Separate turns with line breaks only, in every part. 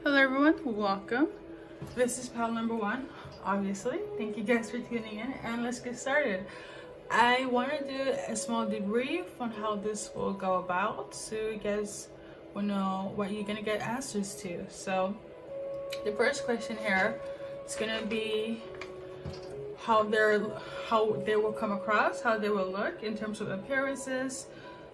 Hello everyone, welcome. This is pal number one, obviously. Thank you guys for tuning in and let's get started. I want to do a small debrief on how this will go about so you guys will know what you're gonna get answers to. So the first question here is gonna be how they will come across, how they will look in terms of appearances.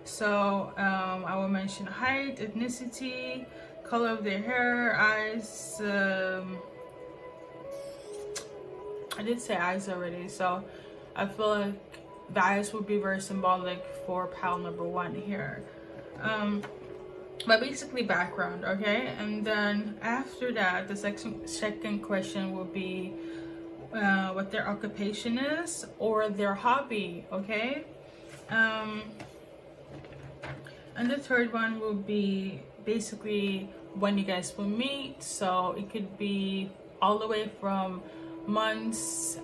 So I will mention height, ethnicity, color of their hair, eyes. I did say eyes already, so I feel like the eyes would be very symbolic for pal number one here. But basically background, okay? And then after that, the second question will be what their occupation is or their hobby, okay? And the third one will be basically when you guys will meet. So it could be all the way from months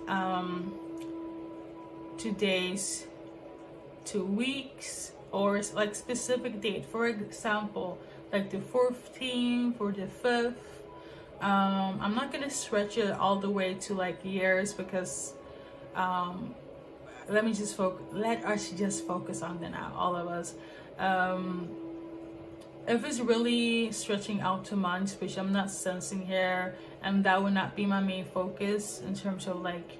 to days to weeks, or like specific date. For example, like the 14th or the 5th. I'm not gonna stretch it all the way to like years because let us just focus on the now, all of us. If it's really stretching out to months, which I'm not sensing here, and that would not be my main focus in terms of like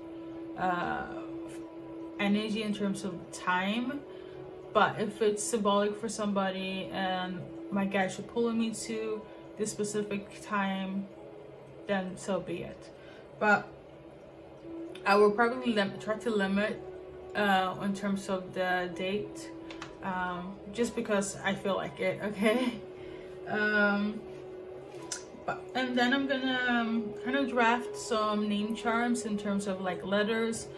energy, in terms of time. But if it's symbolic for somebody and my guides are pulling me to this specific time, then so be it. But I will probably try to limit in terms of the date, just because I feel like it, okay? And then I'm gonna kind of draft some name charms in terms of like letters,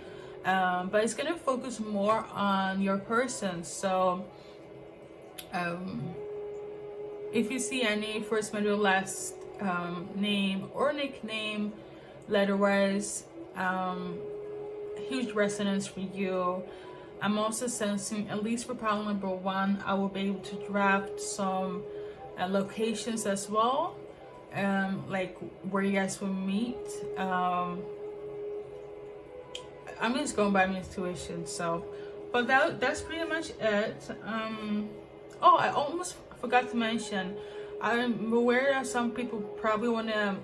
but it's gonna focus more on your person. So if you see any first, middle, last name or nickname letter-wise, huge resonance for you. I'm also sensing, at least for pal number one, I will be able to draft some locations as well, like where you guys will meet. I'm just going by my intuition. So, but that's pretty much it. Oh, I almost forgot to mention, I'm aware that some people probably want to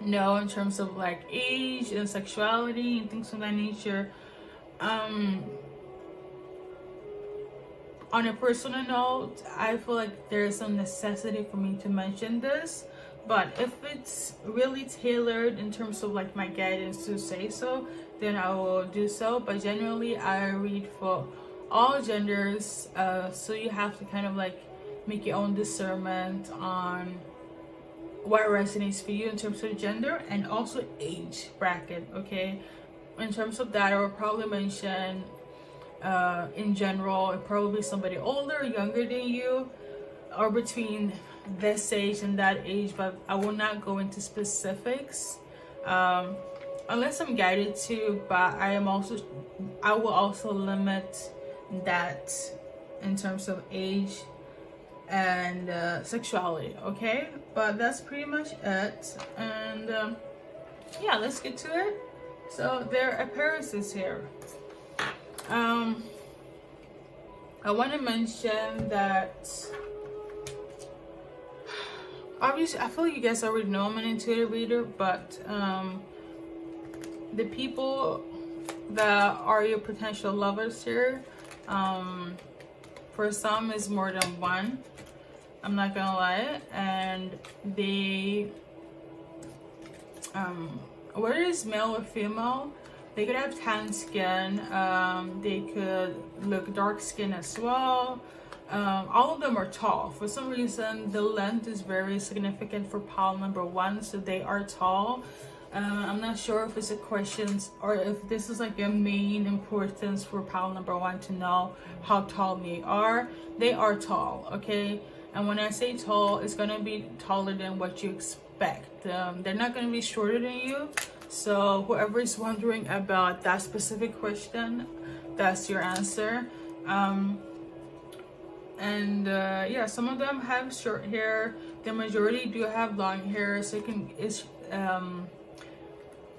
know in terms of like age and sexuality and things of that nature. On a personal note, I feel like there's some necessity for me to mention this, but if it's really tailored in terms of like my guidance to say so, then I will do so. But generally I read for all genders, so you have to kind of like make your own discernment on what resonates for you in terms of gender and also age bracket, okay? In terms of that, I will probably mention in general, probably somebody older, younger than you, or between this age and that age, but I will not go into specifics unless I'm guided to. But I will also limit that in terms of age and sexuality, okay? But that's pretty much it. And yeah, let's get to it. So their appearances here. I want to mention that obviously I feel like you guys already know I'm an intuitive reader, but the people that are your potential lovers here, for some is more than one, I'm not gonna lie, and they whether it's male or female, they could have tan skin, they could look dark skin as well. All of them are tall. For some reason, the length is very significant for pal number one, so they are tall. I'm not sure if it's a question or if this is like a main importance for pal number one to know how tall they are. They are tall, okay? And when I say tall, it's gonna be taller than what you expect. They're not gonna be shorter than you. So whoever is wondering about that specific question, that's your answer. And yeah, some of them have short hair. The majority do have long hair, so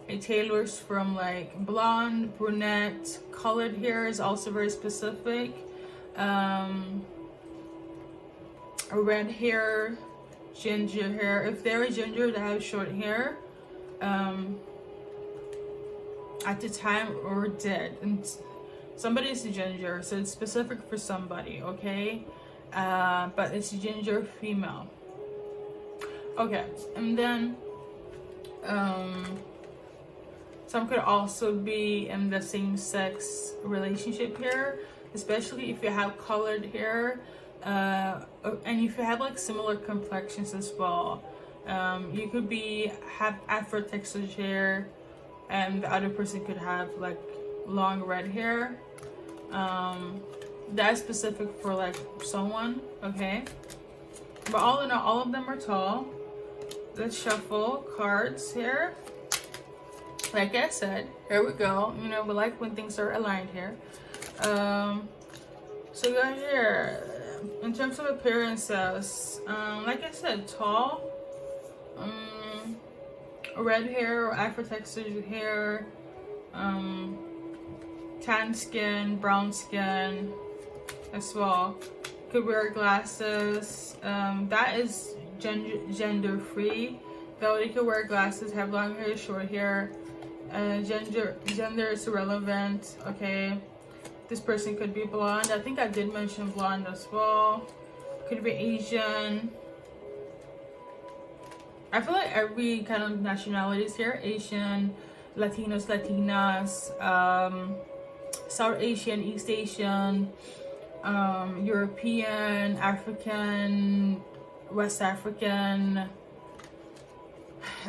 it tailors from like blonde, brunette, colored hair is also very specific. Red hair, ginger hair. If they're a ginger, they have short hair. At the time or dead, and somebody's a ginger, so it's specific for somebody, okay? But it's a ginger female. Okay, and then some could also be in the same-sex relationship here, especially if you have colored hair, and if you have like similar complexions as well. You could have Afro textured hair, and the other person could have like long red hair. That's specific for like someone, okay? But all in all of them are tall. Let's shuffle cards here. Like I said, here we go. You know, we like when things are aligned here. So we got here, in terms of appearances, like I said, tall, red hair or Afro textured hair, tan skin, brown skin as well. Could wear glasses. That is gender free, though. You could wear glasses, have long hair, short hair. Gender is irrelevant, okay? This person could be blonde. I think I did mention blonde as well. Could be Asian. I feel like every kind of nationality is here. Asian, Latinos, Latinas, South Asian, East Asian, European, African, West African,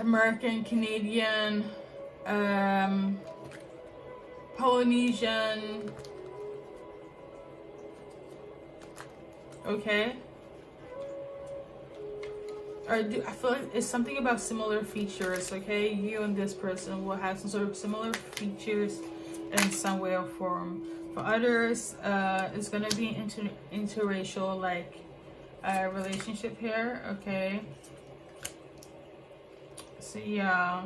American, Canadian, Polynesian, okay? I feel like it's something about similar features, okay? You and this person will have some sort of similar features in some way or form. For others, it's gonna be interracial, like relationship here, okay? So yeah,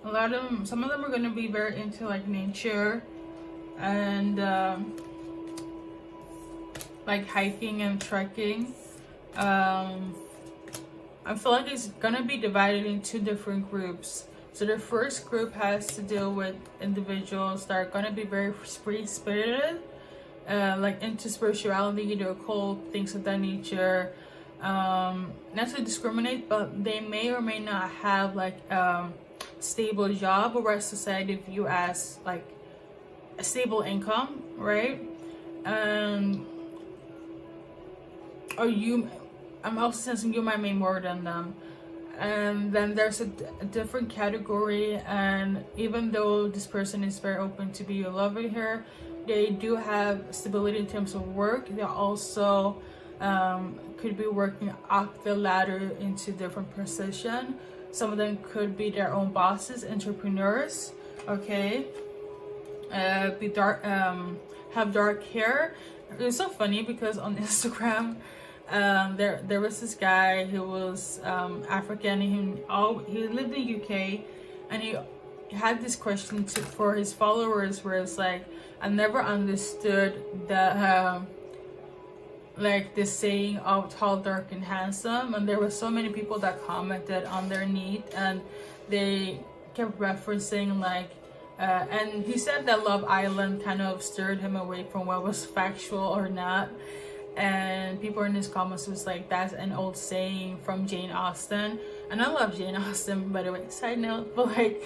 some of them are gonna be very into like nature and like hiking and trekking. I feel like it's gonna be divided into different groups. So the first group has to deal with individuals that are gonna be very free-spirited, like into spirituality, the occult, things of that nature. Not to discriminate, but they may or may not have like stable job, or what society view as like a stable income, right? Or I'm also sensing you might make more than them. And then there's a different category, and even though this person is very open to be your lover here, they do have stability in terms of work. They also could be working up the ladder into different position. Some of them could be their own bosses, entrepreneurs, okay? Have dark hair. It's so funny because on Instagram, there was this guy who was African. He lived in UK, and he had this question for his followers, where it's like, I never understood the like this saying of tall, dark, and handsome. And there were so many people that commented underneath, and they kept referencing like and he said that Love Island kind of stirred him away from what was factual or not. And people in his comments was like, that's an old saying from Jane Austen. And I love Jane Austen, by the way, side note. But like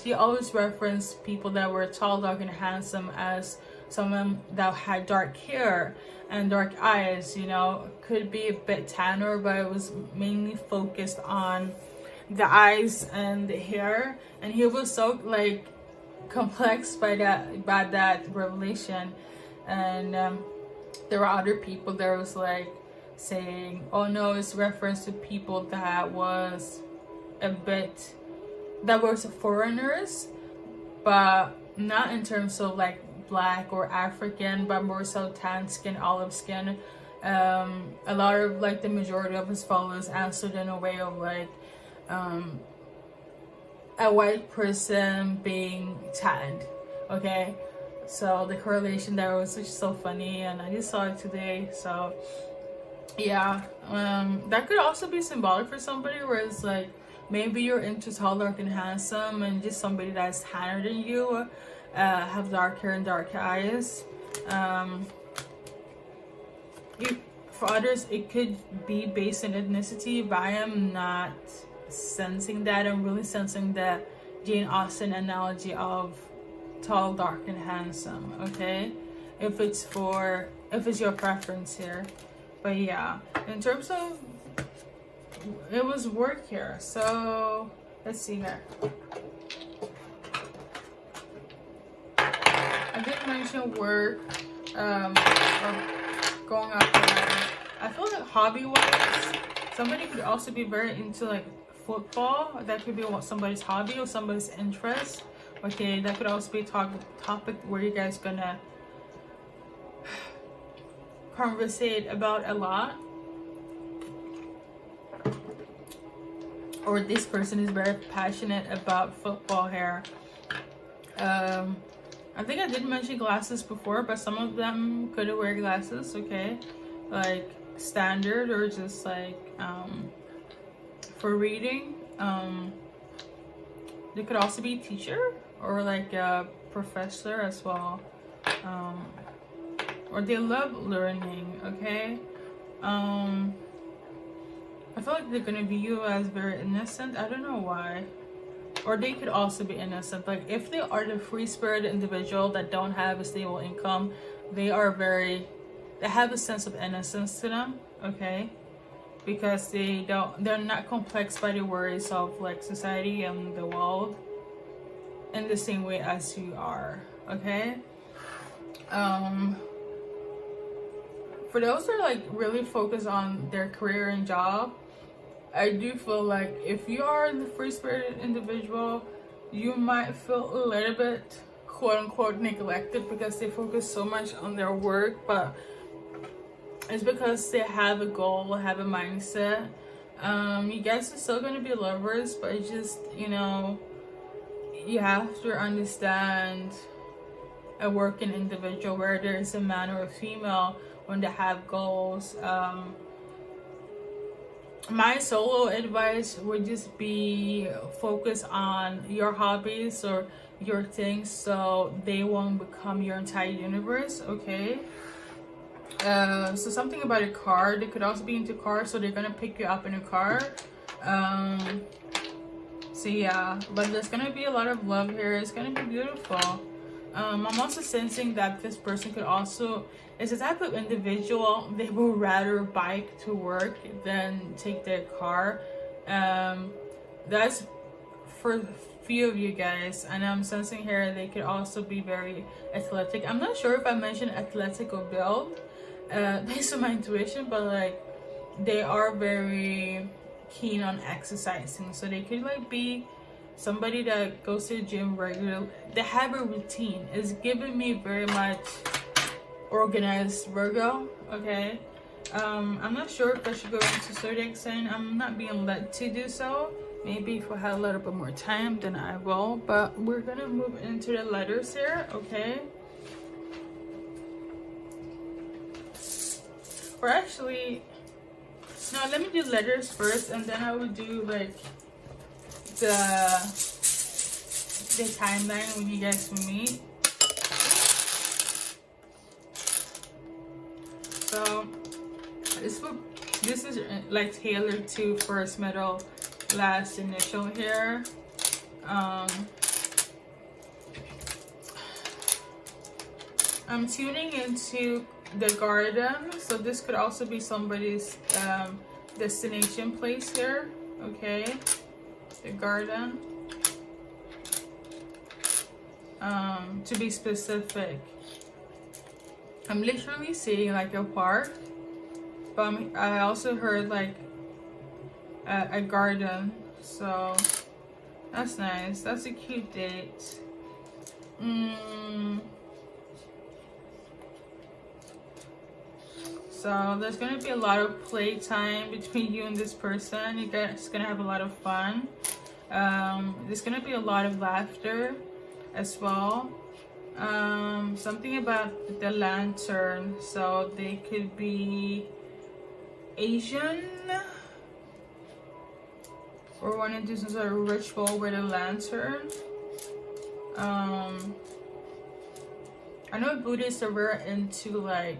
she always referenced people that were tall, dark, and handsome as someone that had dark hair and dark eyes, you know. Could be a bit tanner, but it was mainly focused on the eyes and the hair. And he was so like complex by that revelation. And there were other people that was like saying, oh no, it's reference to people that was foreigners, but not in terms of like black or African, but more so tan skin, olive skin. A lot of like the majority of his followers answered in a way of like a white person being tanned. Okay, so the correlation there was just so funny, and I just saw it today. So yeah, that could also be symbolic for somebody, where it's like maybe you're into tall, dark, and handsome, and just somebody that's tanner than you, have dark hair and dark eyes. For others, it could be based on ethnicity, but I am not sensing that. I'm really sensing the Jane Austen analogy of tall, dark, and handsome. Okay, if it's your preference here. But yeah, in terms of, it was work here. So let's see here. I did mention work, or going out there. I feel like hobby-wise, somebody could also be very into like football. That could be somebody's hobby or somebody's interest. Okay, that could also be a topic where you guys gonna conversate about a lot. Or this person is very passionate about football here. I think I did mention glasses before, but some of them could wear glasses, okay? Like standard or just like for reading. They could also be a teacher or like a professor as well. Or they love learning, okay? I feel like they're gonna view you as very innocent. I don't know why. Or they could also be innocent. Like if they are the free-spirited individual that don't have a stable income, they have a sense of innocence to them, okay? Because they're not complexed by the worries of like society and the world in the same way as you are, okay? For those that are like really focused on their career and job, I do feel like if you are the free-spirited individual, you might feel a little bit quote-unquote neglected because they focus so much on their work, but it's because they have a goal, have a mindset. You guys are still going to be lovers, but it's just, you know, you have to understand a working individual, where there is a man or a female, when they have goals. My solo advice would just be focus on your hobbies or your things, so they won't become your entire universe, okay? So something about a car, they could also be into cars, so they're gonna pick you up in a car. So yeah, but there's gonna be a lot of love here. It's gonna be beautiful. I'm also sensing that this person could also is a type of individual, they will rather bike to work than take their car. That's for few of you guys, and I'm sensing here they could also be very athletic. I'm not sure if I mentioned athletic or build based on my intuition, but like they are very keen on exercising, so they could like be somebody that goes to the gym regularly. They have a routine. It's giving me very much organized Virgo, okay? I'm not sure if I should go into zodiac sign. I'm not being led to do so. Maybe if I had a little bit more time, then I will. But we're gonna move into the letters here, okay? Or actually, no, let me do letters first, and then I will do like the timeline when you guys will meet. So this is like tailored to first, middle, last, initial here. I'm tuning into the garden, so this could also be somebody's destination place here, okay? The garden, to be specific. I'm literally seeing like a park, but I also heard like a garden, so that's nice. That's a cute date. So there's gonna be a lot of playtime between you and this person. You guys gonna have a lot of fun. There's gonna be a lot of laughter as well. Something about the lantern, so they could be Asian or want to do some sort of ritual with a lantern. I know Buddhists are very into like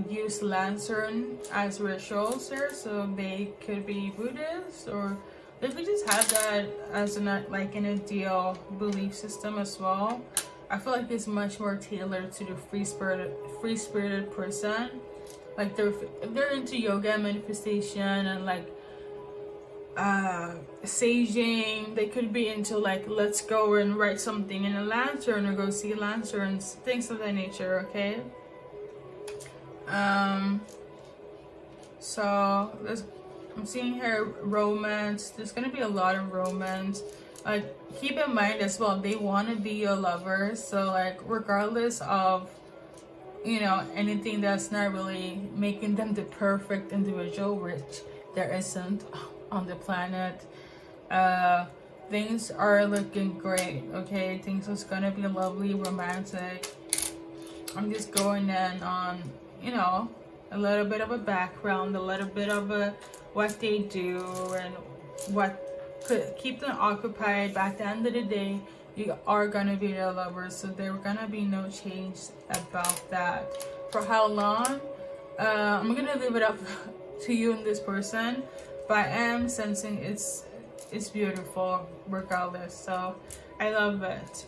use lantern as rituals here, so they could be Buddhists, or they could just have that as like an ideal belief system as well. I feel like it's much more tailored to the free spirited person. Like they're into yoga, manifestation, and like saging. They could be into like, let's go and write something in a lantern or go see lanterns, things of that nature. Okay. So I'm seeing here romance. There's gonna be a lot of romance. Like, keep in mind as well, they want to be your lover. So like, regardless of, you know, anything that's not really making them the perfect individual, which there isn't on the planet, things are looking great. Okay, things is gonna be lovely, romantic. I'm just going in on, you know, a little bit of a background, a little bit of what they do and what could keep them occupied. By the end of the day, you are gonna be their lovers, so there gonna be no change about that. For how long? I'm gonna leave it up to you and this person, but I am sensing it's beautiful regardless. So I love it.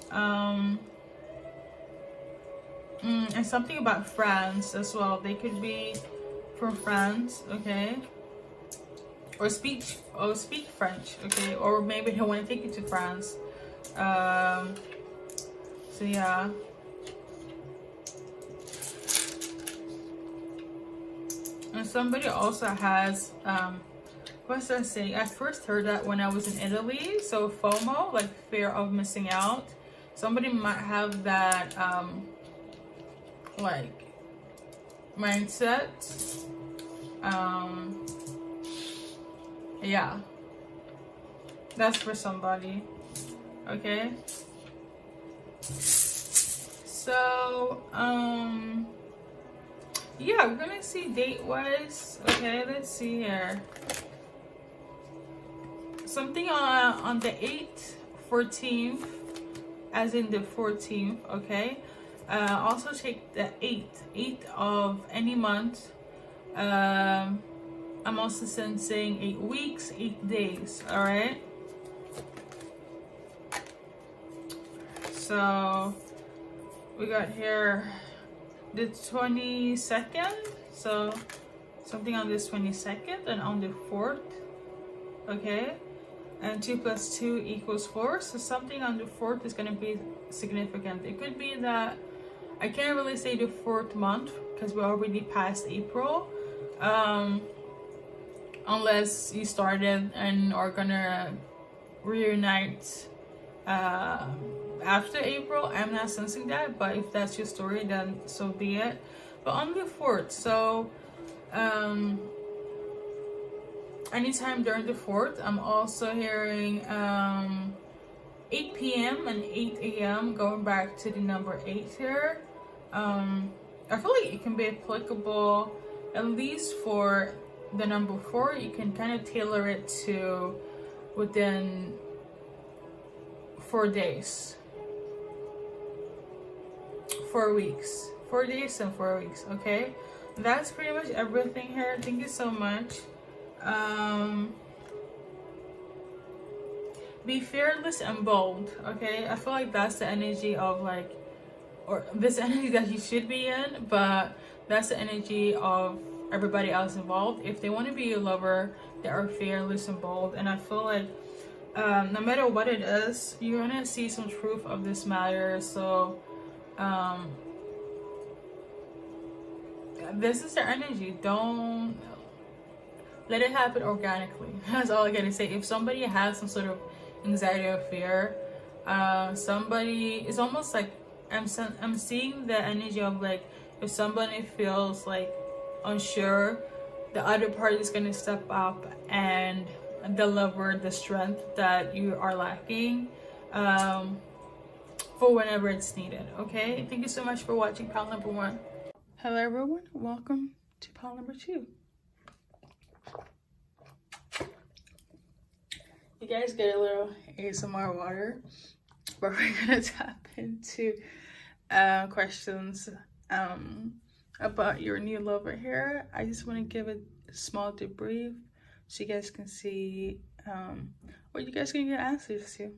And something about France as well. They could be from France, okay? Or speak French, okay? Or maybe they want to take you to France. So yeah. And somebody also has what should I say? I first heard that when I was in Italy. So FOMO, like fear of missing out. Somebody might have that like mindset. Yeah, that's for somebody. Okay, so yeah, we're gonna see date wise. Okay, let's see here. Something on the 8th, 14th, as in the 14th. Okay, also take the 8th of any month. I'm also sensing 8 weeks, 8 days. All right. So we got here the 22nd. So something on this 22nd and on the 4th. Okay. And 2 + 2 = 4. So something on the 4th is going to be significant. It could be that I can't really say the 4th month because we're already past April. Unless you started and are gonna reunite after April. I'm not sensing that, but if that's your story, then so be it. But on the 4th, so anytime during the 4th, I'm also hearing 8 p.m. and 8 a.m. going back to the number 8 here. I feel like it can be applicable at least for the number 4. You can kind of tailor it to within 4 days, 4 weeks, 4 days and 4 weeks. Okay, that's pretty much everything here. Thank you so much. Be fearless and bold. Okay, I feel like that's the energy of like, or this energy that you should be in, but that's the energy of everybody else involved. If they want to be your lover, they are fearless and bold. And I feel like no matter what it is, you're gonna see some truth of this matter. So this is their energy. Don't let it happen organically. That's all I gotta say. If somebody has some sort of anxiety or fear, somebody, it's almost like I'm seeing the energy of like, if somebody feels like unsure, the other party is going to step up and deliver the strength that you are lacking, for whenever it's needed. Okay, thank you so much for watching pile number 1. Hello everyone, welcome to pile number 2. You guys get a little ASMR water, but we're gonna tap into questions about your new lover here. I just want to give a small debrief so you guys can see what you guys can get answers to.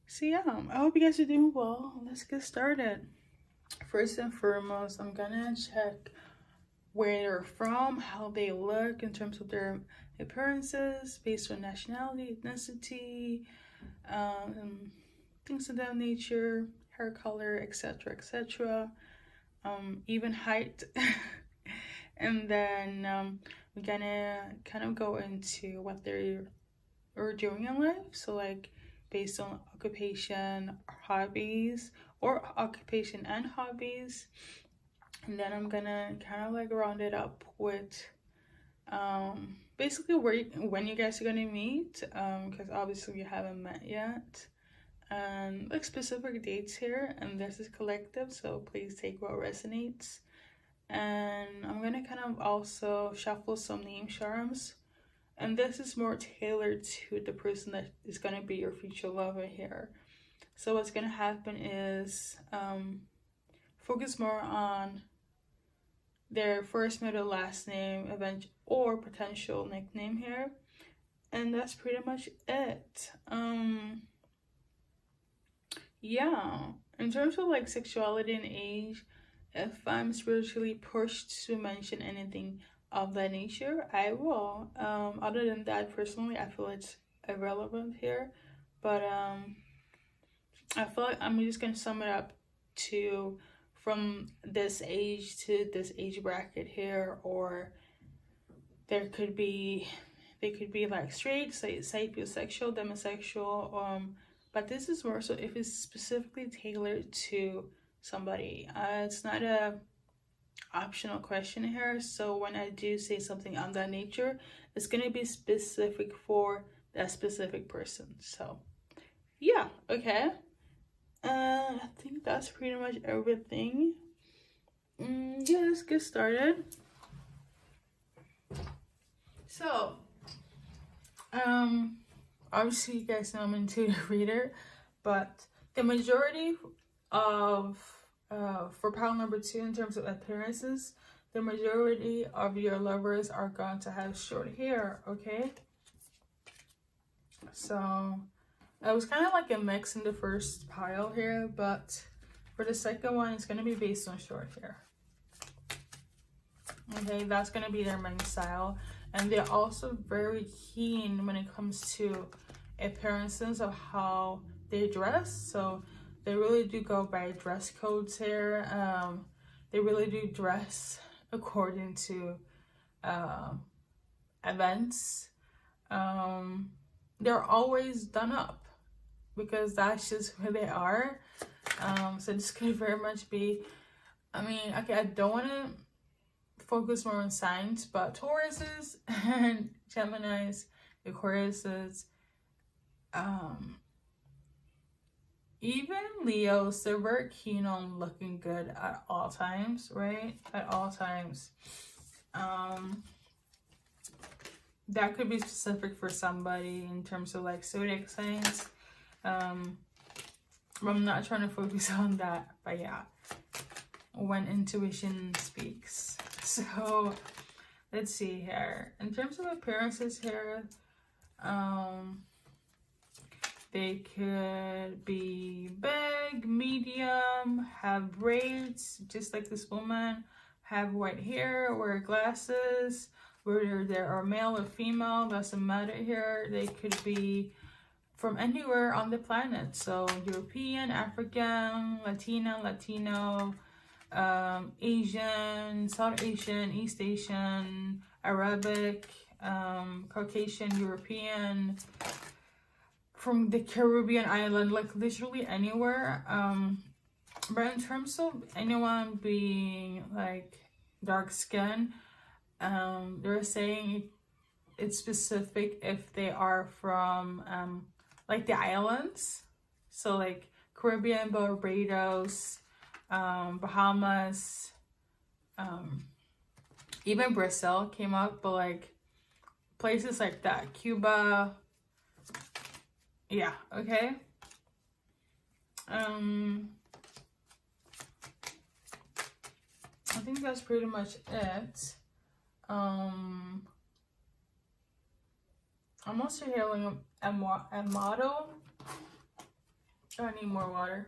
So yeah, I hope you guys are doing well. Let's get started. First and foremost, I'm gonna check where they're from, how they look in terms of their appearances based on nationality, ethnicity, things of that nature, hair color, etc, etc, even height. And then we're gonna kind of go into what they're doing in life, so like based on occupation, hobbies, or occupation and hobbies. And then I'm gonna kind of like round it up with basically when you guys are gonna meet, because obviously you haven't met yet, and like specific dates here. And this is collective, so please take what resonates. And I'm gonna kind of also shuffle some name charms, and this is more tailored to the person that is gonna be your future lover here. So what's gonna happen is focus more on their first, middle, last name, event, or potential nickname here, and that's pretty much it. Yeah, in terms of like sexuality and age, if I'm spiritually pushed to mention anything of that nature, I will. Other than that, personally, I feel it's irrelevant here. But I feel like I'm just gonna sum it up to from this age to this age bracket here, or they could be like straight, sapiosexual, demisexual, but this is more so if it's specifically tailored to somebody. It's not a optional question here, so when I do say something on that nature, it's gonna be specific for that specific person. So yeah, okay. I think that's pretty much everything. Yeah, let's get started. So obviously you guys know I'm an intuitive reader, but the majority of for pile number 2, in terms of appearances, the majority of your lovers are going to have short hair. Okay, so it was kind of like a mix in the first pile here, but for the second one, it's going to be based on short hair. Okay, that's going to be their main style. And they're also very keen when it comes to appearances of how they dress. So they really do go by dress codes here. They really do dress according to events. They're always done up, because that's just who they are. So this could very much be, I mean, okay, I don't want to focus more on signs, but Tauruses and Geminis, Aquariuses, even Leos, they're very keen on looking good at all times, right? At all times. That could be specific for somebody in terms of like zodiac signs. I'm not trying to focus on that, but yeah, when intuition speaks. So let's see here. In terms of appearances here, they could be big, medium, have braids, just like this woman, have white hair, wear glasses, whether they are male or female, doesn't matter here. They could be from anywhere on the planet, so European, African, Latina, Latino, Asian, South Asian, East Asian, Arabic, Caucasian, European, from the Caribbean island, like literally anywhere. But in terms of anyone being like dark skin. They're saying it's specific if they are from like the islands, so like Caribbean, Barbados, Bahamas, even Brazil came up, but like places like that, Cuba. Yeah, okay. I think that's pretty much it. I'm also healing a model. I need more water.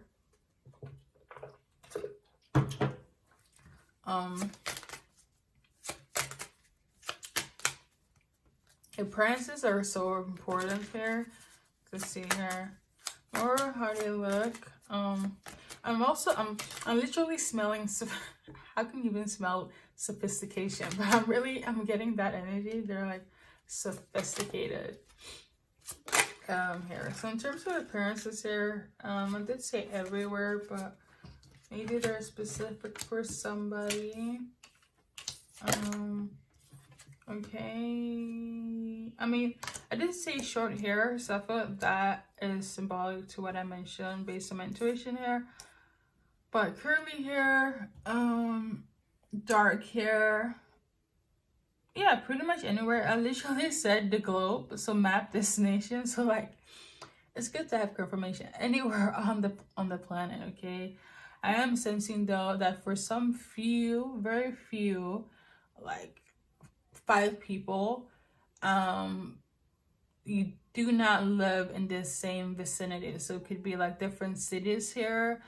Appearances are so important here. To see here, or how they look. I'm literally smelling. How can you even smell sophistication? But I'm getting that energy. They're like sophisticated. Here. So in terms of appearances here, I did say everywhere, but maybe they're specific for somebody. Okay. I mean, I did say short hair, so I feel like that is symbolic to what I mentioned based on my intuition here. But curly hair, dark hair, yeah, pretty much anywhere. I literally said the globe, so map destination. So like, it's good to have confirmation anywhere on the planet. Okay, I am sensing though that for some few, very few, like 5 people, you do not live in the same vicinity. So it could be like different cities here,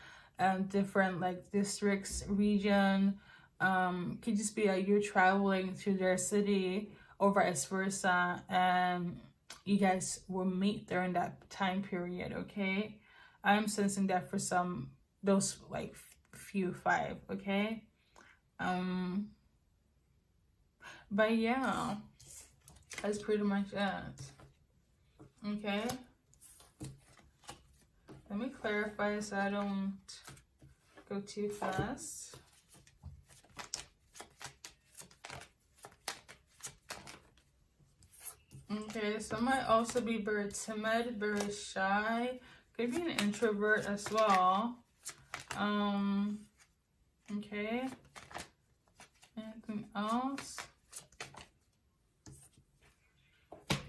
different like districts, region. Could just be like you're traveling to their city or vice versa, and you guys will meet during that time period. Okay, I'm sensing that for those like few 5. Okay, but yeah, that's pretty much it. Okay, let me clarify so I don't go too fast. Okay, some might also be very timid, very shy. Could be an introvert as well. Okay. Anything else?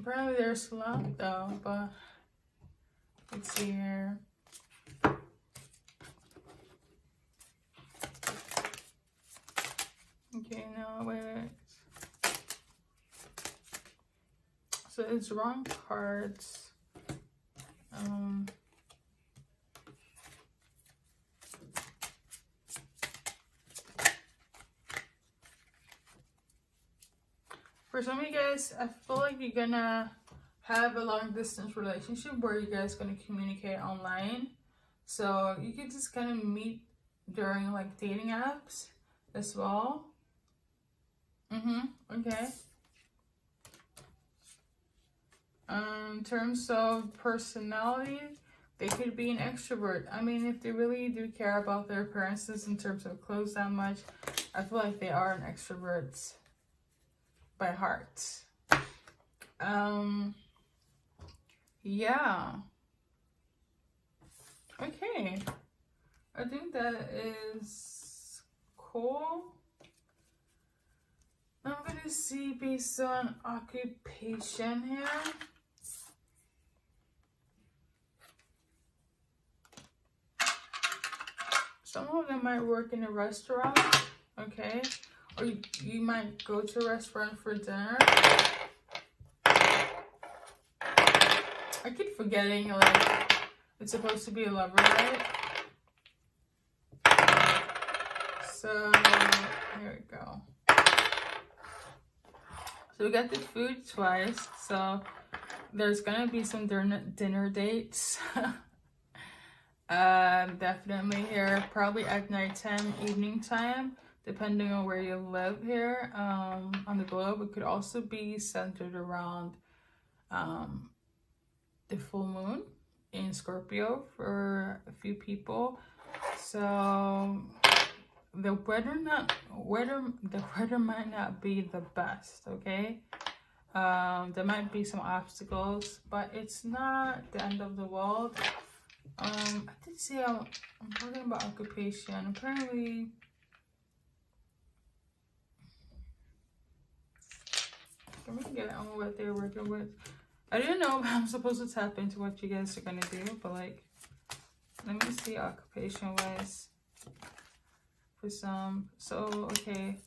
Apparently there's a lot though, but let's see here. Okay, no, wait. So it's wrong cards. For some of you guys, I feel like you're gonna have a long distance relationship where you guys gonna communicate online. So you can just kind of meet during like dating apps as well. Okay. In terms of personality, they could be an extrovert. I mean, if they really do care about their appearances in terms of clothes that much, I feel like they are an extrovert by heart. Yeah. Okay. I think that is cool. I'm gonna see based on occupation here. Some of them might work in a restaurant, okay? Or you might go to a restaurant for dinner. I keep forgetting, like, it's supposed to be a lover, right? So, here we go. So we got the food twice, so there's gonna be some dinner dates. Definitely here, probably at nighttime, evening time, depending on where you live here on the globe. It could also be centered around the full moon in Scorpio for a few people. So the weather might not be the best, okay? There might be some obstacles, but it's not the end of the world. I did say I'm talking about occupation. Apparently, can we get on what they're working with? I didn't know if I'm supposed to tap into what you guys are gonna do, but like, let me see occupation wise for some. So okay,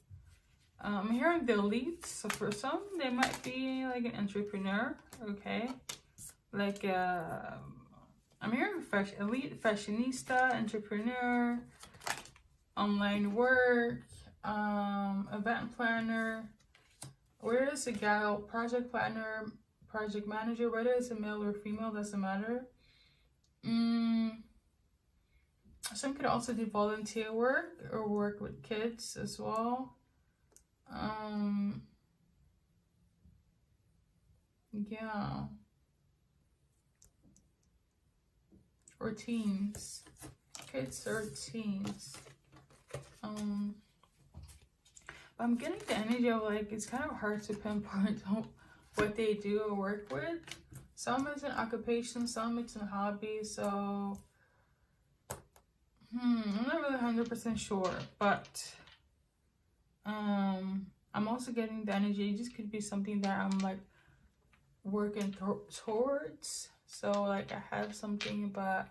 I'm hearing the elite. So for some, they might be like an entrepreneur. Okay, like I'm hearing elite fashionista, entrepreneur, online work, event planner. Where is a gal? Project planner, project manager. Whether it's a male or female, doesn't matter. Some could also do volunteer work or work with kids as well. Yeah. Or teens. Kids or teens. I'm getting the energy of like, it's kind of hard to pinpoint what they do or work with. Some it's an occupation, some it's a hobby, so I'm not really 100% sure, but I'm also getting the energy. It just could be something that I'm like working towards. So like I have something, but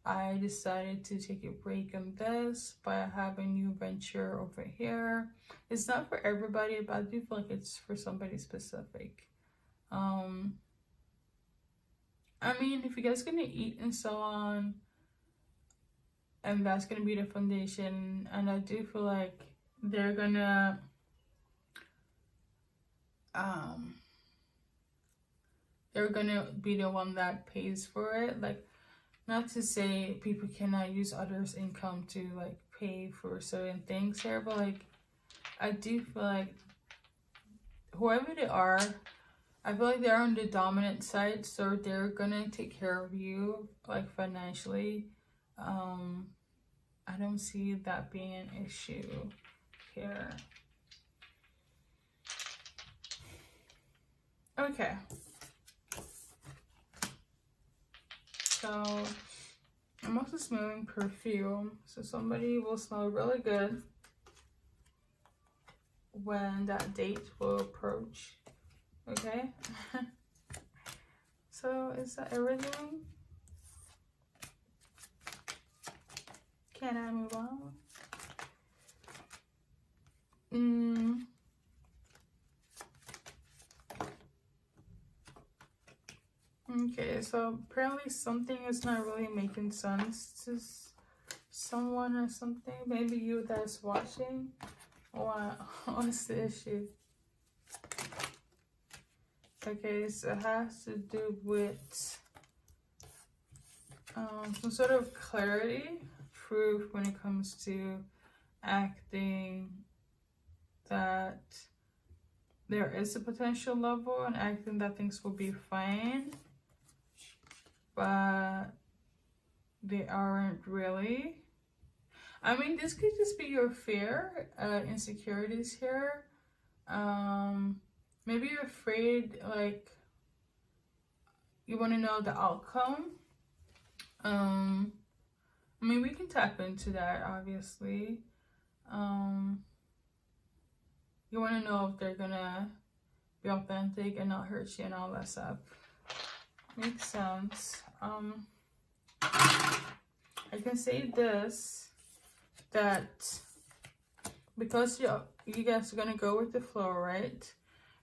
I decided to take a break on this, but I have a new venture over here. It's not for everybody, but I do feel like it's for somebody specific. I mean, if you guys gonna eat and so on, and that's gonna be the foundation, and I do feel like they're gonna be the one that pays for it. Like, not to say people cannot use others' income to like pay for certain things here, but like I do feel like whoever they are, I feel like they're on the dominant side, so they're gonna take care of you like financially. I don't see that being an issue here. Okay. So I'm also smelling perfume. So somebody will smell really good when that date will approach. Okay. So is that everything? Can I move on? Okay, so apparently something is not really making sense to someone or something. Maybe you that's watching. What's the issue? Okay, so it has to do with some sort of clarity, proof when it comes to acting that there is a potential level and acting that things will be fine, but they aren't really. I mean, this could just be your fear, insecurities here. Maybe you're afraid, like, you want to know the outcome. I mean, we can tap into that, obviously. You want to know if they're gonna be authentic and not hurt you and all that stuff. Makes sense. I can say this, that because you guys are gonna go with the flow, right?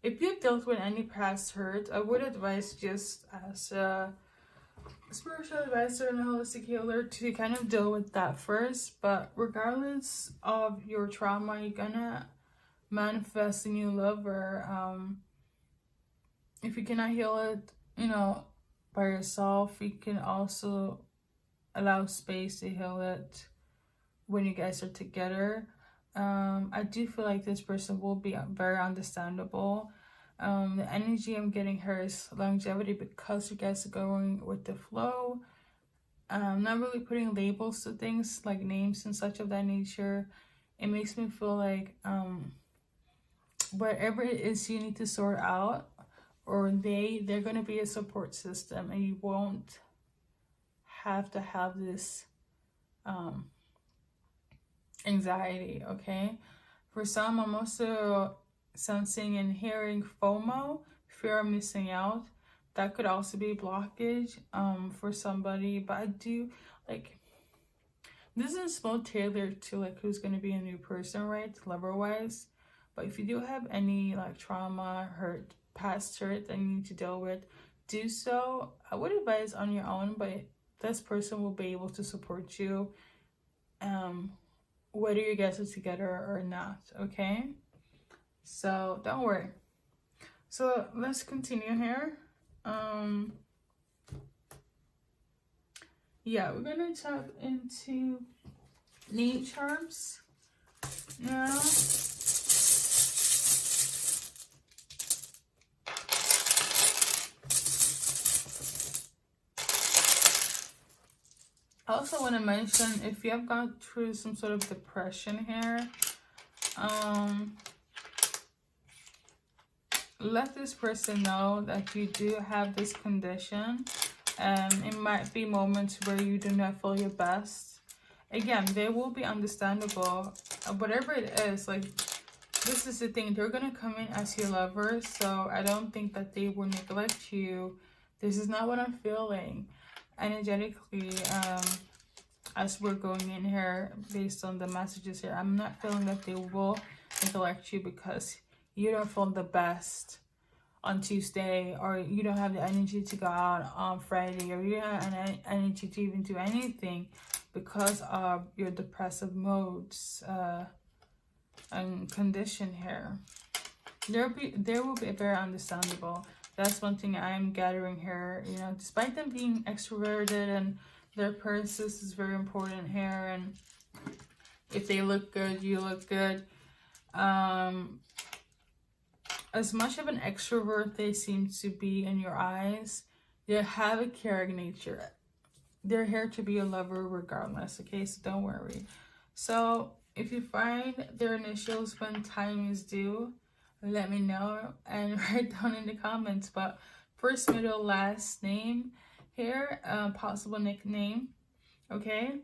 If you've dealt with any past hurt, I would advise, just as a spiritual advisor and a holistic healer, to kind of deal with that first. But regardless of your trauma, you're gonna manifest a new lover. If you cannot heal it, by yourself, you can also allow space to heal it when you guys are together. I do feel like this person will be very understandable. The energy I'm getting here is longevity, because you guys are going with the flow. Not really putting labels to things like names and such of that nature. it makes me feel like whatever it is you need to sort out, or they're going to be a support system, and you won't have to have this anxiety. Okay, for some, I'm also sensing and hearing FOMO, fear of missing out. That could also be a blockage for somebody, but I do like, this is more tailored to like who's going to be a new person, right, lover wise. But if you do have any like trauma, hurt, past hurt that you need to deal with, do so. I would advise on your own, but this person will be able to support you whether you guys are together or not. Okay, so don't worry. So let's continue here. Yeah, we're gonna tap into name charms now. I also want to mention, if you have gone through some sort of depression here, let this person know that you do have this condition, and it might be moments where you do not feel your best. Again, they will be understandable, whatever it is. Like, this is the thing, they're gonna come in as your lover, so I don't think that they will neglect you. This is not what I'm feeling energetically. As we're going in here, based on the messages here, I'm not feeling that they will neglect you because you don't feel the best on Tuesday, or you don't have the energy to go out on Friday, or you don't have energy to even do anything because of your depressive modes and condition here. There will be very understandable. That's one thing I'm gathering here. You know, despite them being extroverted and their appearances is very important here, and if they look good, you look good. As much of an extrovert they seem to be in your eyes, they have a caring nature. They're here to be a lover regardless, okay? So don't worry. So if you find their initials when time is due, let me know and write down in the comments. But first, middle, last name here, possible nickname, okay?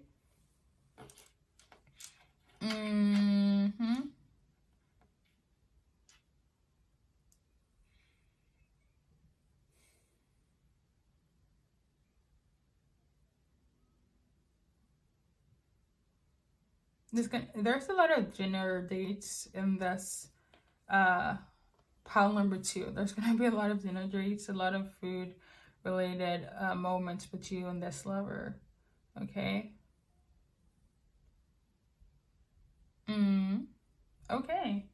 There's a lot of dinner dates in this pile number 2. There's gonna be a lot of dinner dates, a lot of food related moments with you and this lover, okay? Okay.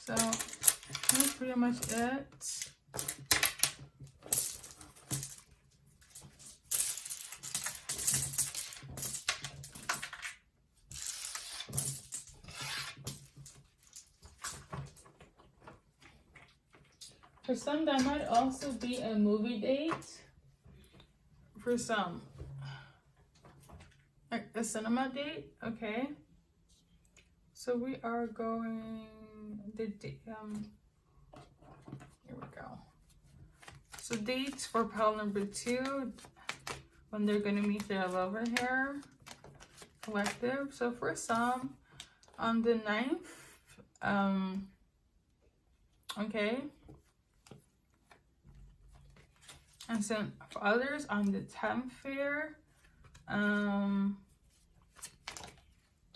So that's pretty much it. For some, that might also be a movie date. For some, like a cinema date, okay? So we are going, here we go. So dates for pile number 2, when they're gonna meet their lover here, collective. So for some, on the 9th, okay? And so for others, on the 10th here, I'm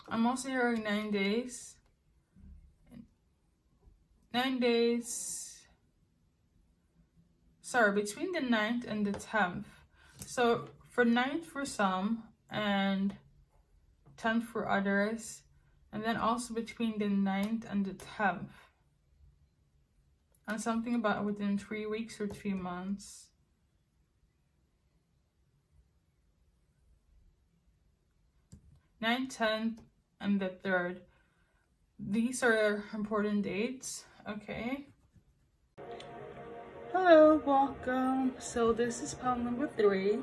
also hearing 9 days. 9 days. Sorry, between the 9th and the 10th. So for 9th for some and 10th for others. And then also between the 9th and the 10th. And something about within 3 weeks or 3 months. 9th, 10th, and the 3rd. These are important dates, okay? Hello, welcome. So this is pile number 3.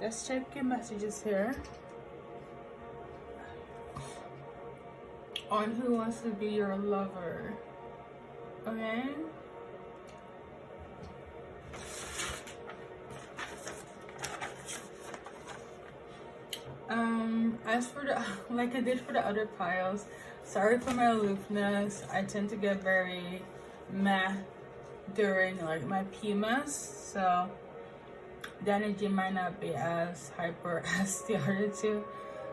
Let's check your messages here on who wants to be your lover. Okay. As for the like I did for the other piles, sorry for my aloofness. I tend to get very meh during like my PMS, so the energy might not be as hyper as the other two.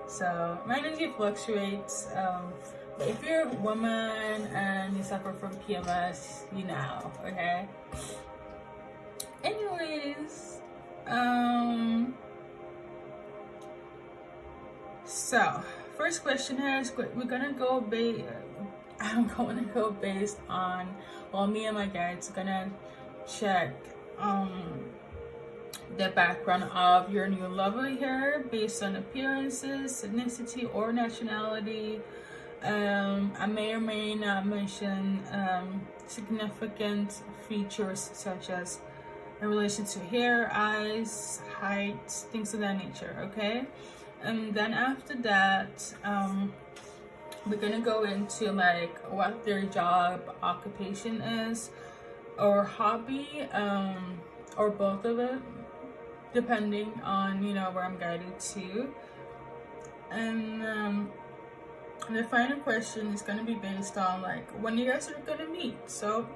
So my energy fluctuates. But if you're a woman and you suffer from PMS, you know, okay? Anyways, so first question here is we're gonna go I'm going to go based on, well, me and my guides gonna check the background of your new lover here based on appearances, ethnicity, or nationality. I may or may not mention significant features such as in relation to hair, eyes, height, things of that nature, okay? And then after that, we're gonna go into like what their job occupation is or hobby, or both of it, depending on, you know, where I'm guided to. And the final question is going to be based on like when you guys are going to meet. So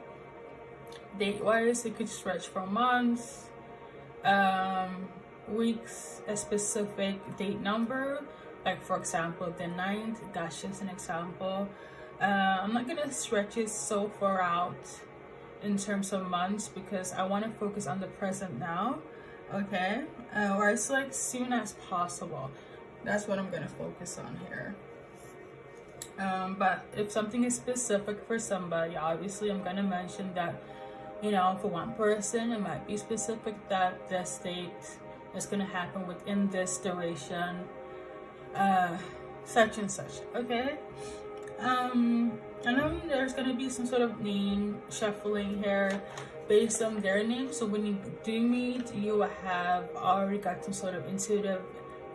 date wise, it could stretch for months, weeks, a specific date number, like for example the 9th. That's just an example. I'm not going to stretch it so far out in terms of months because I want to focus on the present now, okay? Or it's like soon as possible. That's what I'm going to focus on here. But if something is specific for somebody, obviously I'm going to mention that, you know, for one person it might be specific that this date is going to happen within this duration, such and such, okay? I know there's going to be some sort of name shuffling here based on their name, so when you do meet, you have already got some sort of intuitive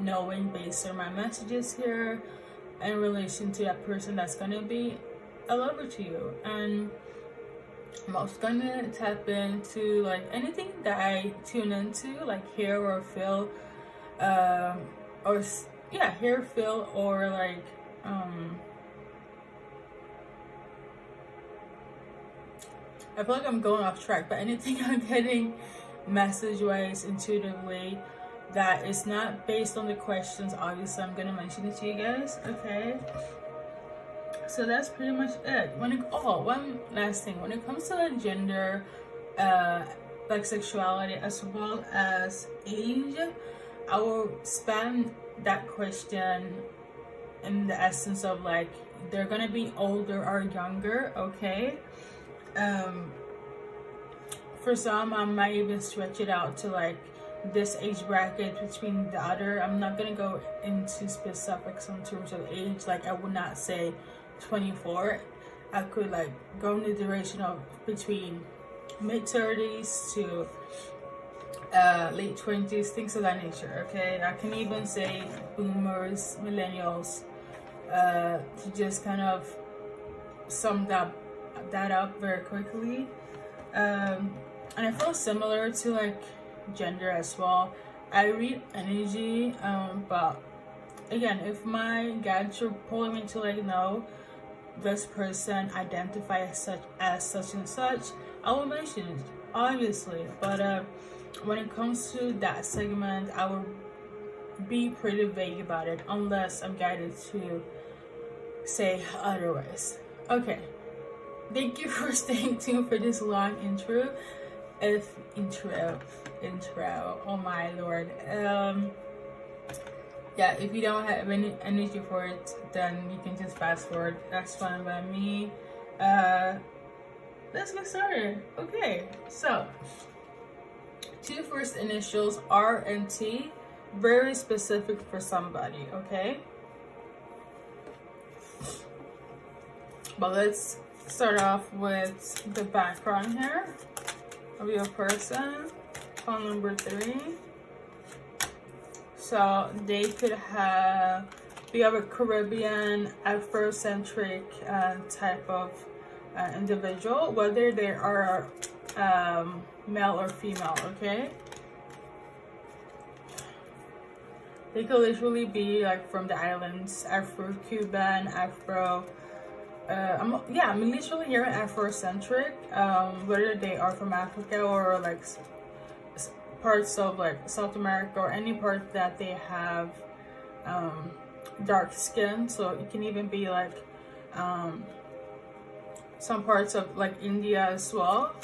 knowing based on my messages here in relation to that person that's going to be a lover to you. And I'm also going to tap into like anything that I tune into, like hear or feel, hear, feel, or like I feel like I'm going off track, but anything I'm getting message wise intuitively that is not based on the questions, obviously I'm gonna mention it to you guys, okay? So that's pretty much it. One last thing, when it comes to like gender, like sexuality as well as age, I will span that question in the essence of like they're gonna be older or younger, okay? For some I might even stretch it out to like this age bracket between the other. I'm not gonna go into specifics in terms of age. Like I would not say 24. I could like go in the duration of between mid-30s to late 20s, things of that nature, okay? I can even say boomers, millennials, to just kind of sum that up very quickly. And I feel similar to like gender as well. I read energy, but again, if my guides are pulling me to like, no, this person identifies as such and such, I will mention it, obviously. But when it comes to that segment, I will be pretty vague about it unless I'm guided to say otherwise. Okay, thank you for staying tuned for this long intro. Oh my lord. Yeah, if you don't have any energy for it, then you can just fast forward. That's fine by me. Let's get started. Okay, so 2 first initials, R and T, very specific for somebody, okay? But let's start off with the background here. of your person. Pile number 3. So they could be of a Caribbean, Afrocentric type of individual, whether they are male or female, okay? They could literally be like from the islands, Afro-Cuban, Afro, yeah, I'm literally hearing Afrocentric, whether they are from Africa or like parts of like South America or any part that they have dark skin. So it can even be like some parts of like India as well.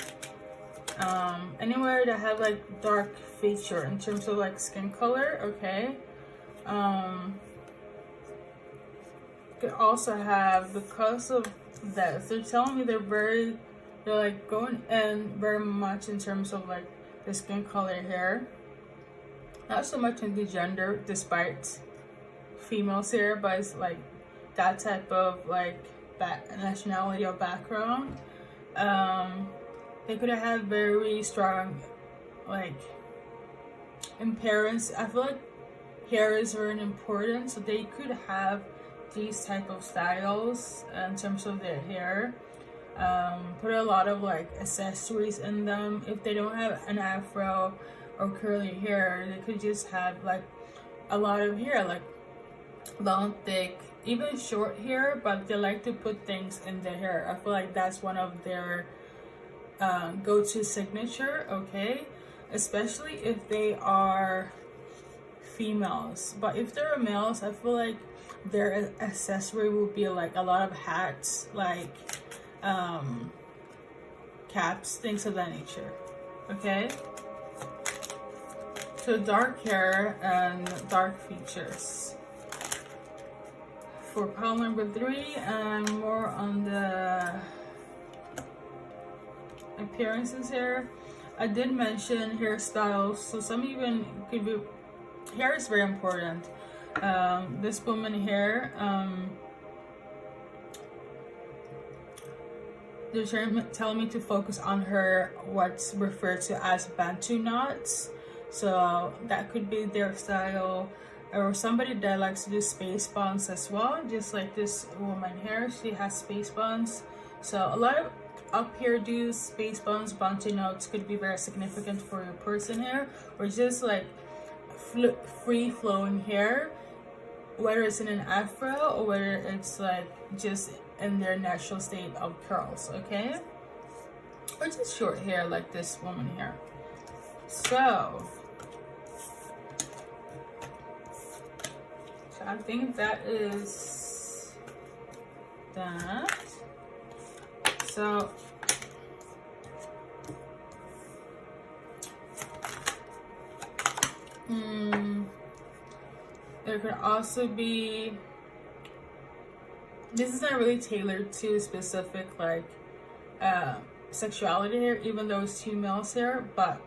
Anywhere that have like dark feature in terms of like skin color, okay? Could also have, because of this, they're telling me they're like going in very much in terms of like the skin color here, not so much in the gender, despite females here, but it's like that type of like nationality or background. They could have very strong like appearance. I feel like hair is very important, so they could have these type of styles in terms of their hair. Put a lot of like accessories in them. If they don't have an afro or curly hair, they could just have like a lot of hair, like long, thick, even short hair, but they like to put things in their hair. I feel like that's one of their go-to signature, okay? Especially if they are females. But if they're males, I feel like their accessory will be like a lot of hats, like caps, things of that nature, okay? So dark hair and dark features. For pile number 3, and more on the appearances here, I did mention hairstyles, so some even could be, hair is very important. This woman here, they're telling me to focus on her what's referred to as Bantu knots, so that could be their style. Or somebody that likes to do space buns as well, just like this woman here, she has space buns. So a lot of uphairdos, space buns, Bantu knots could be very significant for your person here, or just like free flowing hair, whether it's in an afro or whether it's like just in their natural state of curls, okay? Or just short hair like this woman here. So I think that is that. So there could also be, this is not really tailored to specific like sexuality here, even though it's 2 males here, but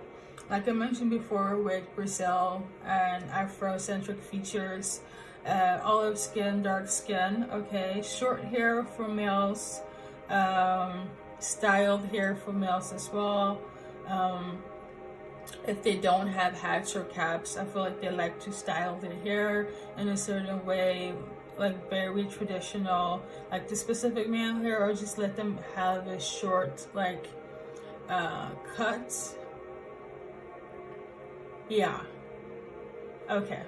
like I mentioned before, with Brazil and Afrocentric features, olive skin, dark skin, okay, short hair for males, styled hair for males as well. If they don't have hats or caps, I feel like they like to style their hair in a certain way, like very traditional, like the specific male hair, or just let them have a short like cut. Yeah, okay.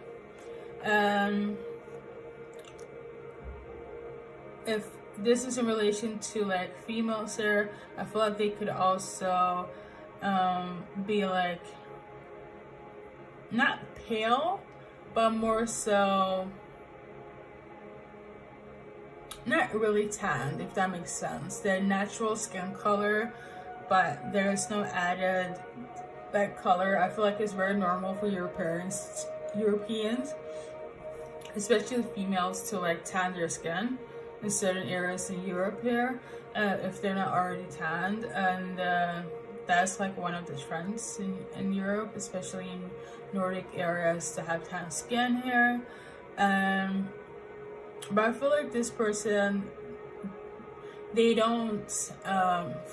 If this is in relation to like females here, I feel like they could also be like not pale, but more so not really tanned, if that makes sense. Their natural skin color, but there's no added that color. I feel like it's very normal for Europeans, especially females, to like tan their skin in certain areas in Europe here, if they're not already tanned, and that's like one of the trends in Europe, especially in Nordic areas, to have tan skin here. But I feel like this person, they don't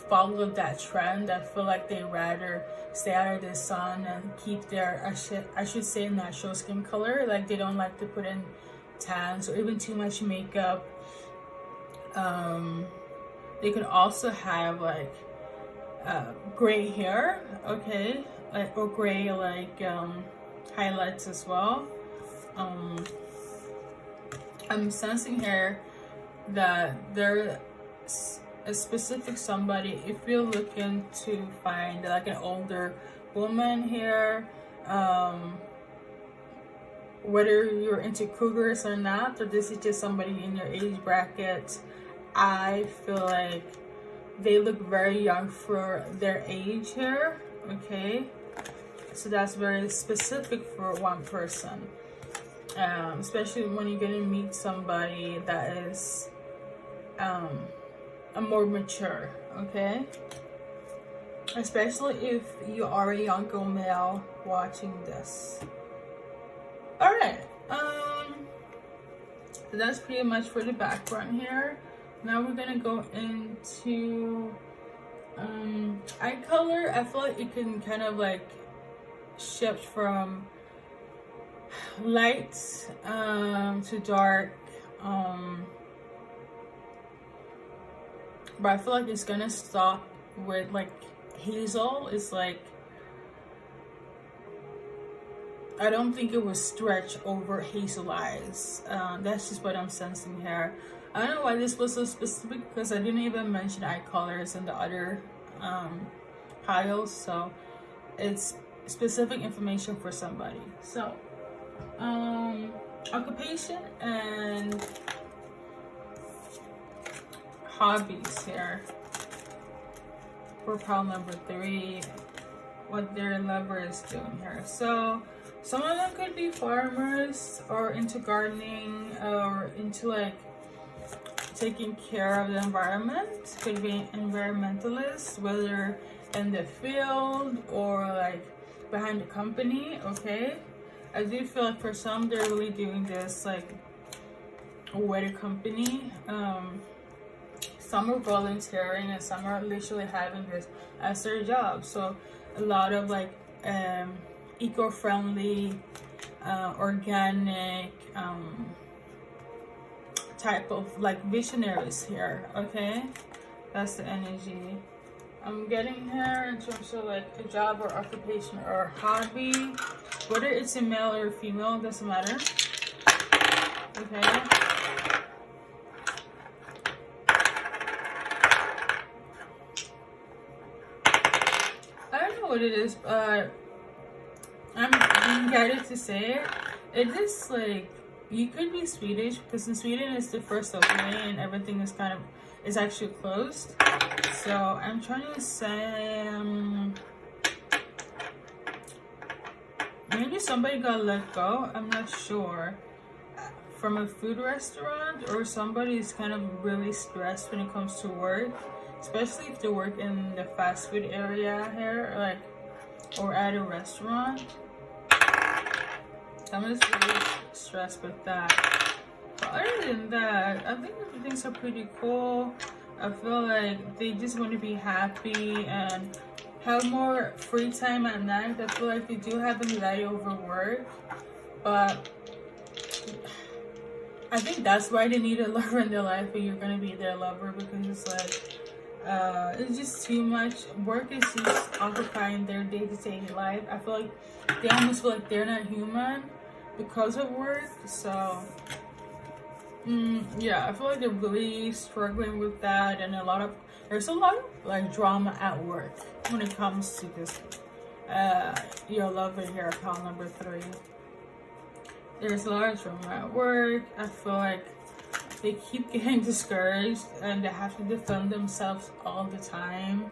follow that trend. I feel like they rather stay out of the sun and keep their, I should say, natural skin color. Like they don't like to put in tans or even too much makeup. They could also have like gray hair, okay, like, or gray like highlights as well. I'm sensing here that there's a specific somebody, if you're looking to find like an older woman here, whether you're into cougars or not, or this is just somebody in your age bracket, I feel like they look very young for their age here, okay? So that's very specific for one person, especially when you're gonna meet somebody that is a more mature, okay? Especially if you are a younger male watching this. All right, so that's pretty much for the background here. Now we're gonna go into eye color. I feel like it can kind of like shift from light to dark, but I feel like it's gonna stop with like hazel. It's like, I don't think it will stretch over hazel eyes. That's just what I'm sensing here. I don't know why this was so specific, because I didn't even mention eye colors in the other piles, so it's specific information for somebody. So occupation and hobbies here for pile number 3, what their lover is doing here. So some of them could be farmers or into gardening or into like taking care of the environment. Could be environmentalists, whether in the field or like behind the company, okay? I do feel like for some they're really doing this like with a company. Some are volunteering and some are literally having this as their job. So a lot of like eco-friendly, organic type of like visionaries here, okay? That's the energy I'm getting here in terms of like a job or occupation or hobby. Whether it's a male or a female, doesn't matter, okay? I don't know what it is, but I'm being guided to say it. It is like, you could be Swedish, because in Sweden it's the 1st of May and everything is kind of, is actually closed. So I'm trying to say, maybe somebody got let go, I'm not sure, from a food restaurant, or somebody is kind of really stressed when it comes to work, especially if they work in the fast food area here, or like, or at a restaurant. Someone's really stressed with that. But other than that, I think the things are pretty cool. I feel like they just want to be happy and have more free time at night. I feel like they do have anxiety over work, but I think that's why they need a lover in their life, and you're gonna be their lover, because it's like it's just too much. Work is just occupying their day-to-day life. I feel like they almost feel like they're not human because of work. So yeah, I feel like they're really struggling with that, and there's a lot of like drama at work when it comes to this your lover here, pile number 3. There's a lot of drama at work. I feel like they keep getting discouraged and they have to defend themselves all the time.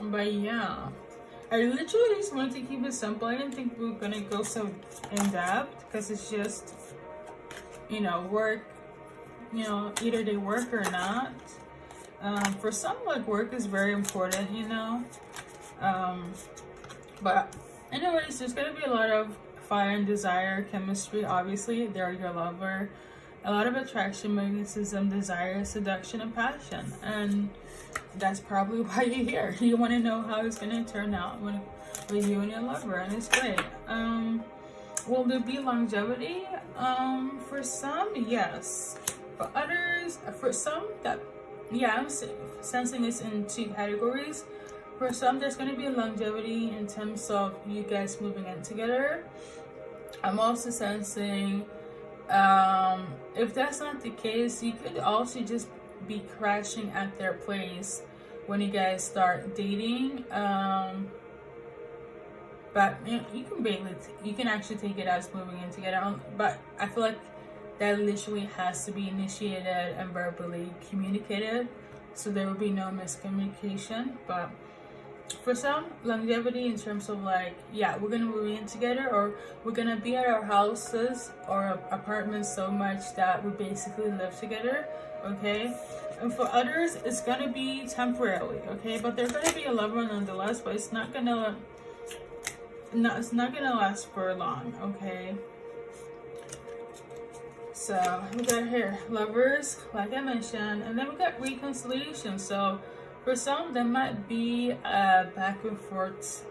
But yeah, I literally just wanted to keep it simple. I didn't think we were gonna go so in depth, because it's just, you know, work, you know, either they work or not. For some, like, work is very important, you know. But anyways, there's gonna be a lot of fire and desire, chemistry. Obviously, they're your lover. a lot of attraction, magnetism, desire, seduction, and passion. And that's probably why you're here. You want to know how it's going to turn out with you and your lover, and it's great. Will there be longevity? For some, yes. For others, for some, that, yeah, I'm sensing this in 2 categories. For some, there's going to be longevity in terms of you guys moving in together. I'm also sensing, if that's not the case, you could also just be crashing at their place when you guys start dating. But you can actually take it as moving in together. But I feel like that literally has to be initiated and verbally communicated, so there will be no miscommunication. But for some, longevity in terms of like, yeah, we're gonna move in together, or we're gonna be at our houses or apartments so much that we basically live together. Okay. And for others, it's gonna be temporarily. Okay, but they're gonna be a lover nonetheless, but it's not gonna last for long. Okay, so we got here lovers, like I mentioned, and then we got reconciliation. So for some, there might be a back and forth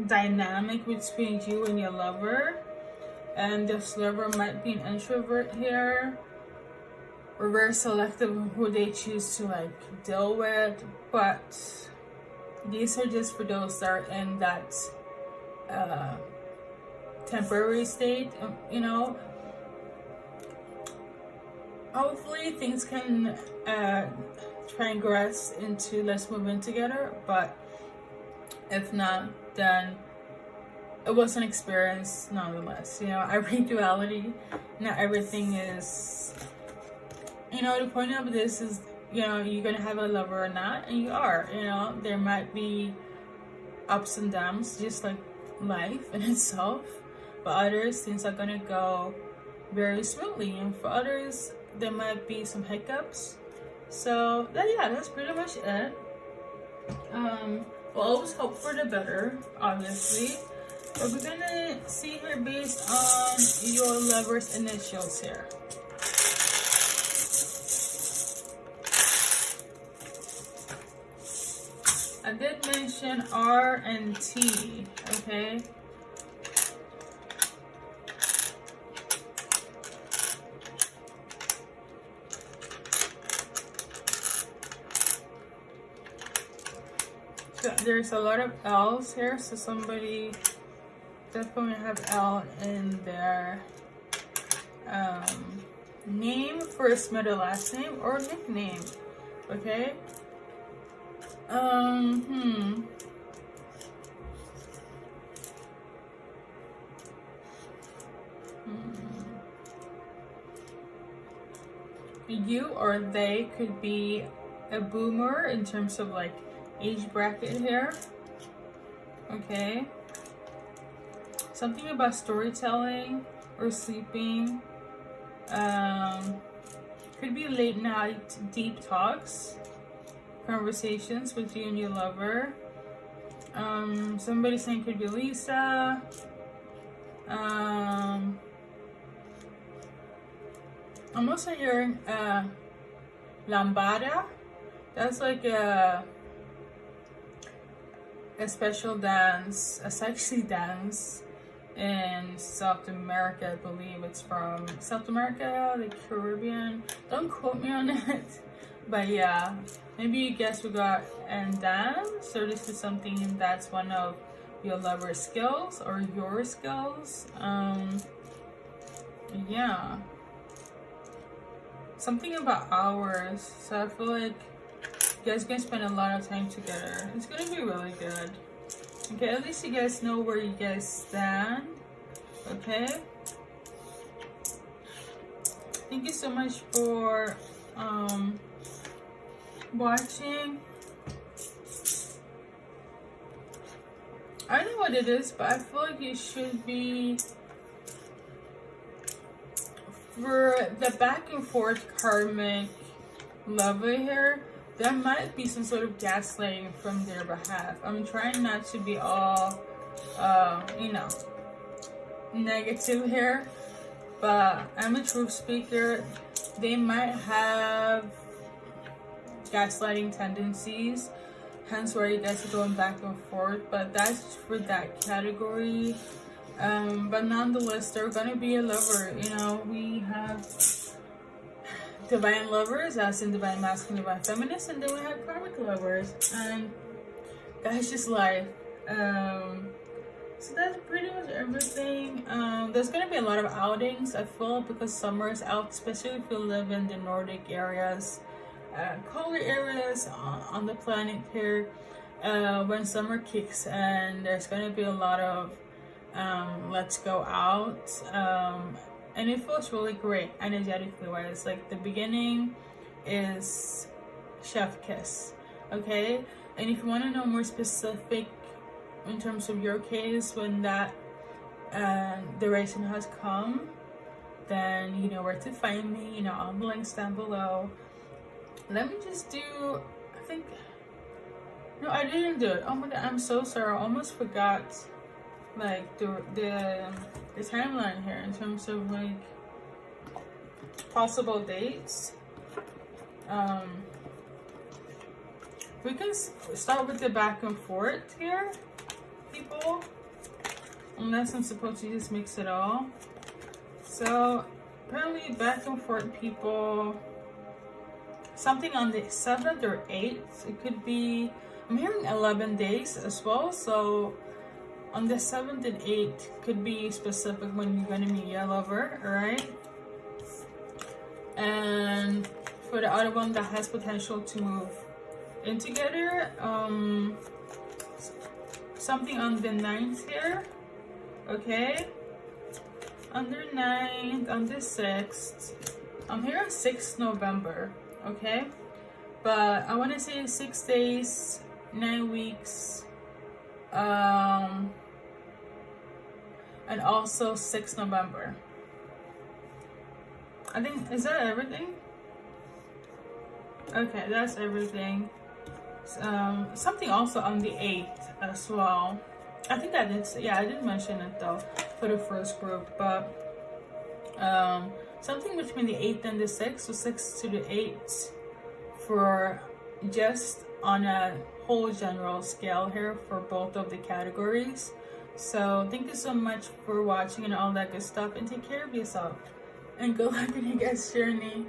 dynamic between you and your lover, and this lover might be an introvert here, or very selective of who they choose to like deal with. But these are just for those that are in that temporary state. Hopefully things can transgress into let's move in together, but if not, then it was an experience nonetheless. I read duality. Not everything is, the point of this is, you're gonna have a lover or not, and you are. There might be ups and downs, just like life in itself. For others, things are gonna go very smoothly, and for others, there might be some hiccups. So that's pretty much it. We'll always hope for the better, obviously, but we're gonna see here based on your lover's initials here. I did mention R and T, okay? So there's a lot of L's here, so somebody definitely have L in their name, first, middle, last name, or nickname, okay? You or they could be a boomer in terms of like age bracket here. Okay. Something about storytelling or sleeping. Could be late night deep talks, conversations with you and your lover. Somebody saying could be Lisa. I'm also hearing lambada. That's like a special dance, a sexy dance in South America. I believe it's from South America, the Caribbean. Don't quote me on it, but yeah, maybe you guess we got and dance. So this is something that's one of your lover's skills or your skills. Yeah, something about hours. So I feel like you guys can spend a lot of time together. It's gonna be really good. Okay, at least you guys know where you guys stand. Okay, thank you so much for watching. I don't know what it is, but I feel like it should be for the back and forth karmic lover here. There might be some sort of gaslighting from their behalf. I'm trying not to be all, negative here. but I'm a truth speaker. They might have gaslighting tendencies, hence why you guys are going back and forth, but that's for that category. But nonetheless, they're gonna be a lover. You know, we have divine lovers, as in divine masculine, divine feminist, and then we have karmic lovers, and that's just life. So that's pretty much everything. There's gonna be a lot of outings, I feel, because summer is out, especially if you live in the Nordic areas, colder areas on the planet here. When summer kicks in, there's gonna be a lot of let's go out, and it feels really great energetically wise. Like the beginning is chef kiss, okay? And if you want to know more specific in terms of your case, when that duration has come, then you know where to find me, you know, all the links down below. Let me just do, I think, no, I didn't do it. Oh my god, I'm so sorry, I almost forgot like the timeline here in terms of like possible dates. We can start with the back and forth here, people, unless I'm supposed to just mix it all. So apparently back and forth, people, something on the 7th or 8th. It could be, I'm hearing 11 days as well, so on the 7th and 8th could be specific when you're going to meet your lover, alright? And for the other one that has potential to move in together, something on the 9th here, okay? On the 9th, on the 6th, I'm here on 6th November, okay? But I want to say 6 days, 9 weeks, and also 6th November. I think, is that everything? Okay, that's everything. Something also on the 8th as well. I think I did, yeah, I did mention it though for the first group, but something between the 8th and the 6th, so 6th to the 8th, for just on a whole general scale here for both of the categories. So thank you so much for watching and all that good stuff, and take care of yourself, and good luck in your guys' journey.